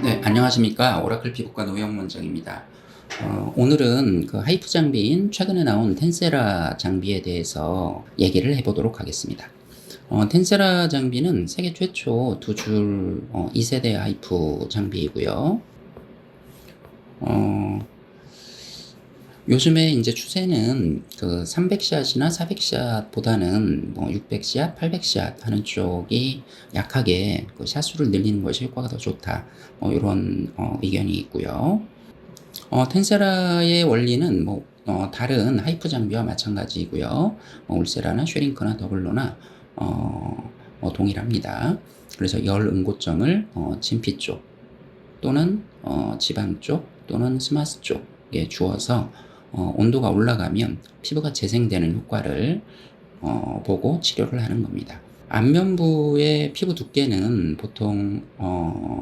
네, 안녕하십니까. 오라클 피부과 노영 원장입니다. 오늘은 그 하이프 장비인 최근에 나온 텐세라 장비에 대해서 얘기를 해보도록 하겠습니다. 텐세라 장비는 세계 최초 두 줄 2세대 하이프 장비이고요. 요즘에 이제 추세는 그 300샷이나 400샷보다는 뭐 600샷, 800샷 하는 쪽이 약하게 그 샷수를 늘리는 것이 효과가 더 좋다. 이런 의견이 있고요. 텐세라의 원리는 다른 하이프 장비와 마찬가지이고요. 울세라나 쉐링크나 더블로나 동일합니다. 그래서 열 응고점을 진피 쪽 또는 지방 쪽 또는 스마스 쪽에 주어서 온도가 올라가면 피부가 재생되는 효과를 보고 치료를 하는 겁니다. 안면부의 피부 두께는 보통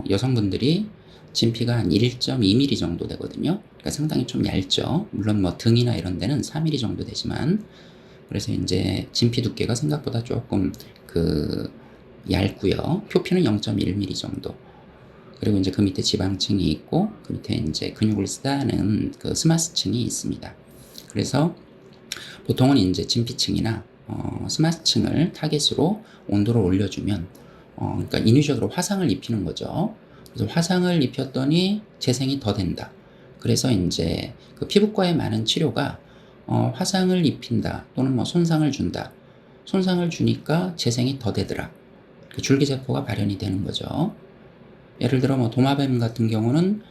여성분들이 진피가 한 1.2mm 정도 되거든요. 그러니까 상당히 좀 얇죠. 물론 뭐 등이나 이런 데는 4mm 정도 되지만, 그래서 이제 진피 두께가 생각보다 조금 얇고요. 표피는 0.1mm 정도. 그리고 이제 그 밑에 지방층이 있고, 그 밑에 이제 근육을 쓰다는 그 스마스층이 있습니다. 그래서 보통은 이제 진피층이나 스마스층을 타겟으로 온도를 올려주면, 그러니까 인위적으로 화상을 입히는 거죠. 그래서 화상을 입혔더니 재생이 더 된다. 그래서 이제 그 피부과의 많은 치료가 화상을 입힌다 또는 뭐 손상을 준다. 손상을 주니까 재생이 더 되더라. 그 줄기세포가 발현이 되는 거죠. 예를 들어 뭐 도마뱀 같은 경우는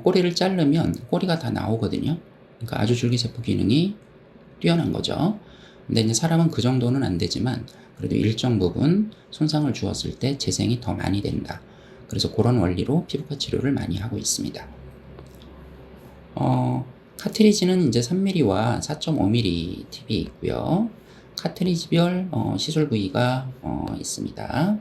꼬리를 자르면 꼬리가 다 나오거든요. 그러니까 아주 줄기세포 기능이 뛰어난 거죠. 근데 이제 사람은 그 정도는 안 되지만 그래도 일정 부분 손상을 주었을 때 재생이 더 많이 된다. 그래서 그런 원리로 피부과 치료를 많이 하고 있습니다. 카트리지는 이제 3mm와 4.5mm 팁이 있고요. 카트리지별 시술 부위가 있습니다.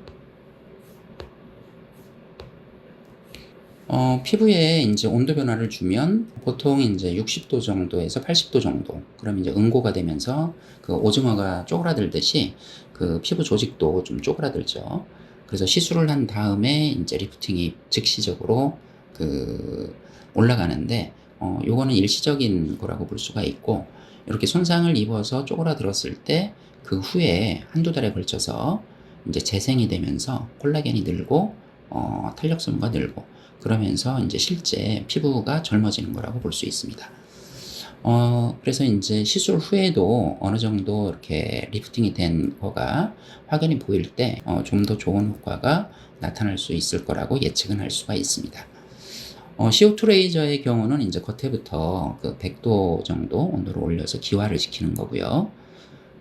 피부에 이제 온도 변화를 주면 보통 이제 60도 정도에서 80도 정도. 그럼 이제 응고가 되면서 그 오징어가 쪼그라들듯이 그 피부 조직도 좀 쪼그라들죠. 그래서 시술을 한 다음에 이제 리프팅이 즉시적으로 올라가는데, 요거는 일시적인 거라고 볼 수가 있고, 이렇게 손상을 입어서 쪼그라들었을 때 그 후에 한두 달에 걸쳐서 이제 재생이 되면서 콜라겐이 늘고, 탄력성과 늘고, 그러면서 이제 실제 피부가 젊어지는 거라고 볼 수 있습니다. 그래서 이제 시술 후에도 어느 정도 이렇게 리프팅이 된 거가 확연히 보일 때, 좀 더 좋은 효과가 나타날 수 있을 거라고 예측은 할 수가 있습니다. CO2 레이저의 경우는 이제 겉에부터 그 100도 정도 온도를 올려서 기화를 시키는 거고요.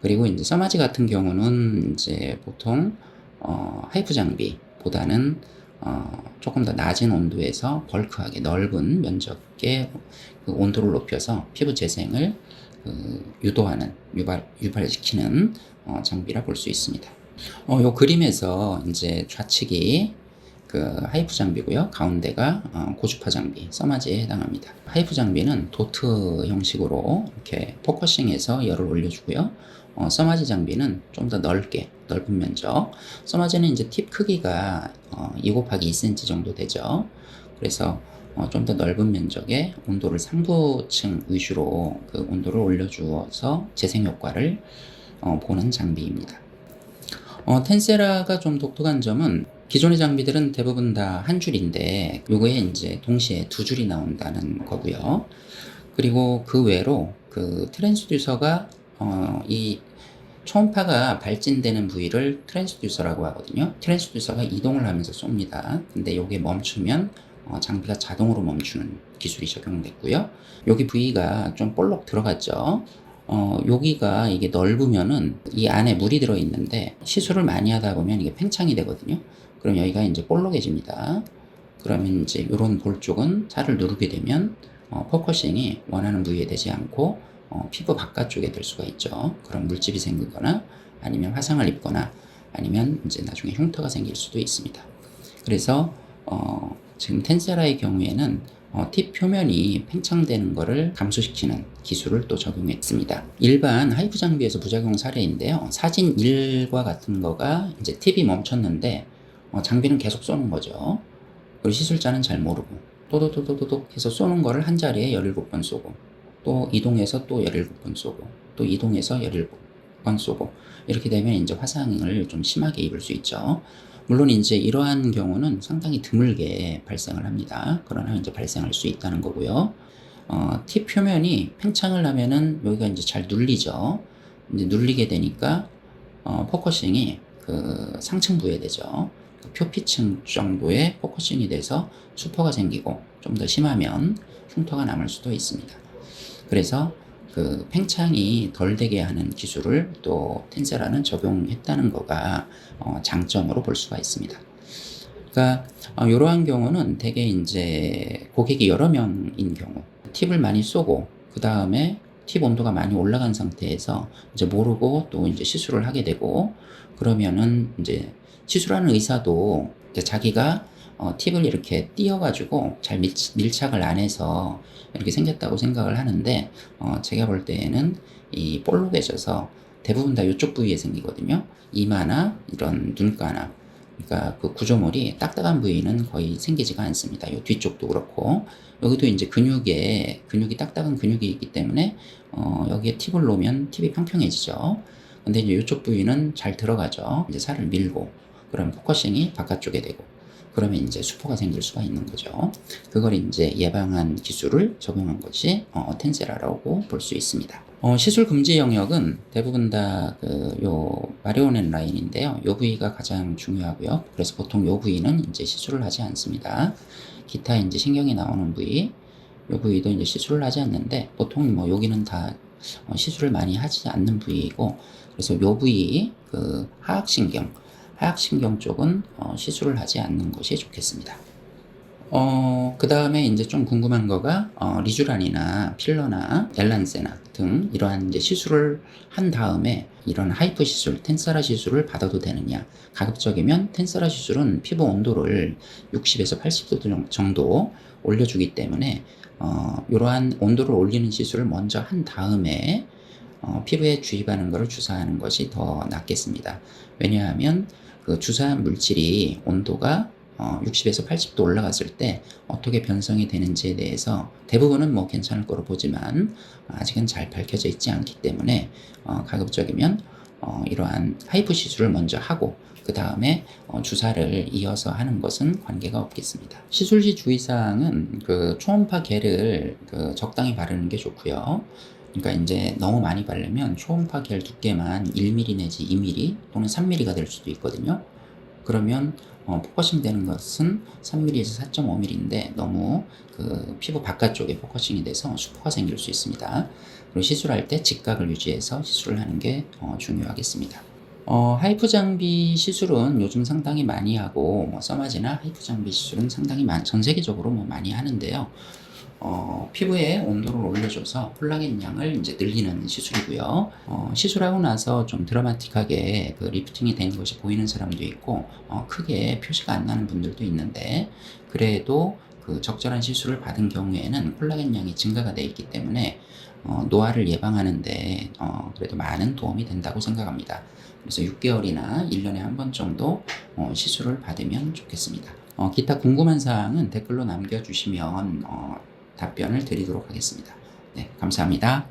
그리고 이제 써마지 같은 경우는 이제 보통 하이프 장비보다는 조금 더 낮은 온도에서 벌크하게 넓은 면적의 그 온도를 높여서 피부 재생을 유도하는, 유발시키는 장비라 볼 수 있습니다. 요 그림에서 이제 좌측이 그 하이프 장비고요. 가운데가 고주파 장비, 써마지에 해당합니다. 하이프 장비는 도트 형식으로 이렇게 포커싱해서 열을 올려주고요. 써마지 장비는 좀 더 넓은 면적. 써마지는 이제 팁 크기가 2 곱하기 2cm 정도 되죠. 그래서 좀 더 넓은 면적의 온도를 상부층 위주로 그 온도를 올려주어서 재생 효과를 보는 장비입니다. 텐세라가 좀 독특한 점은 기존의 장비들은 대부분 다 한 줄인데 요거에 이제 동시에 두 줄이 나온다는 거고요. 그리고 그 외로 그 트랜스듀서가 이 초음파가 발진되는 부위를 트랜스듀서라고 하거든요. 트랜스듀서가 이동을 하면서 쏩니다. 근데 요게 멈추면 장비가 자동으로 멈추는 기술이 적용됐고요. 여기 부위가 좀 볼록 들어갔죠. 여기가 이게 넓으면은 이 안에 물이 들어있는데 시술을 많이 하다 보면 이게 팽창이 되거든요. 그럼 여기가 이제 볼록해집니다. 그러면 이제 이런 볼 쪽은 살을 누르게 되면 포커싱이 원하는 부위에 되지 않고 피부 바깥쪽에 될 수가 있죠. 그럼 물집이 생기거나 아니면 화상을 입거나 아니면 이제 나중에 흉터가 생길 수도 있습니다. 그래서 지금 텐세라의 경우에는 팁 표면이 팽창되는 것을 감소시키는 기술을 또 적용했습니다. 일반 하이프 장비에서 부작용 사례인데요. 사진 1과 같은 거가 이제 팁이 멈췄는데 장비는 계속 쏘는 거죠. 그리고 시술자는 잘 모르고 또도도도도도 해서 쏘는 거를 한 자리에 17번 쏘고 또 이동해서 또 17번 쏘고 또 이동해서 17번 쏘고 이렇게 되면 이제 화상을 좀 심하게 입을 수 있죠. 물론 이제 이러한 경우는 상당히 드물게 발생을 합니다. 그러나 이제 발생할 수 있다는 거고요. 팁 표면이 팽창을 하면은 여기가 이제 잘 눌리죠. 이제 눌리게 되니까 포커싱이 그 상층 부에 되죠. 표피층 정도의 포커싱이 돼서 수포가 생기고 좀 더 심하면 흉터가 남을 수도 있습니다. 그래서 그 팽창이 덜 되게 하는 기술을 또 텐세라는 적용했다는 거가 장점으로 볼 수가 있습니다. 그러니까 이러한 경우는 대개 이제 고객이 여러 명인 경우 팁을 많이 쏘고 그 다음에 팁 온도가 많이 올라간 상태에서 이제 모르고 또 이제 시술을 하게 되고 그러면은 이제 시술하는 의사도 이제 자기가 팁을 이렇게 띄어가지고 잘 밀착을 안 해서 이렇게 생겼다고 생각을 하는데 제가 볼 때에는 이 볼로 계셔서 대부분 다 이쪽 부위에 생기거든요. 이마나 이런 눈가나 그러니까 그 구조물이 딱딱한 부위는 거의 생기지가 않습니다. 이 뒤쪽도 그렇고 여기도 이제 근육이 딱딱한 근육이 있기 때문에 여기에 팁을 놓으면 팁이 평평해지죠. 근데 이제 이쪽 부위는 잘 들어가죠. 이제 살을 밀고 그러면 포커싱이 바깥쪽에 되고 그러면 이제 수포가 생길 수가 있는 거죠. 그걸 이제 예방한 기술을 적용한 것이 텐세라라고 볼 수 있습니다. 시술 금지 영역은 대부분 다 요 마리오넷 라인인데요. 요 부위가 가장 중요하고요. 그래서 보통 요 부위는 이제 시술을 하지 않습니다. 기타 이제 신경이 나오는 부위, 요 부위도 이제 시술을 하지 않는데 보통 뭐 여기는 다 시술을 많이 하지 않는 부위이고 그래서 요 부위 그 하악신경 쪽은 시술을 하지 않는 것이 좋겠습니다. 그 다음에 이제 좀 궁금한 거가, 리쥬란이나 필러나 엘란세나 등 이러한 이제 시술을 한 다음에 이런 하이프 시술, 텐세라 시술을 받아도 되느냐. 가급적이면 텐세라 시술은 피부 온도를 60에서 80도 정도 올려주기 때문에, 이러한 온도를 올리는 시술을 먼저 한 다음에, 피부에 주입하는 것을 주사하는 것이 더 낫겠습니다. 왜냐하면 그 주사한 물질이 온도가 60에서 80도 올라갔을 때 어떻게 변성이 되는지에 대해서 대부분은 뭐 괜찮을 거로 보지만 아직은 잘 밝혀져 있지 않기 때문에 가급적이면 이러한 하이프 시술을 먼저 하고 그 다음에 주사를 이어서 하는 것은 관계가 없겠습니다. 시술 시 주의사항은 그 초음파 겔을 적당히 바르는 게 좋고요. 그러니까 이제 너무 많이 바르면 초음파 겔 두께만 1mm 내지 2mm 또는 3mm가 될 수도 있거든요. 그러면 포커싱 되는 것은 3mm에서 4.5mm인데 너무 그 피부 바깥쪽에 포커싱이 돼서 수포가 생길 수 있습니다. 그리고 시술할 때 직각을 유지해서 시술을 하는 게 중요하겠습니다. 하이프 장비 시술은 요즘 상당히 많이 하고 써마지나 하이프 장비 시술은 상당히 전 세계적으로 많이 하는데요. 피부에 온도를 올려줘서 콜라겐 양을 이제 늘리는 시술이고요. 시술하고 나서 좀 드라마틱하게 그 리프팅이 된 것이 보이는 사람도 있고, 크게 표시가 안 나는 분들도 있는데, 그래도 그 적절한 시술을 받은 경우에는 콜라겐 양이 증가가 돼 있기 때문에, 노화를 예방하는데, 그래도 많은 도움이 된다고 생각합니다. 그래서 6개월이나 1년에 한 번 정도 시술을 받으면 좋겠습니다. 기타 궁금한 사항은 댓글로 남겨주시면 답변을 드리도록 하겠습니다. 네, 감사합니다.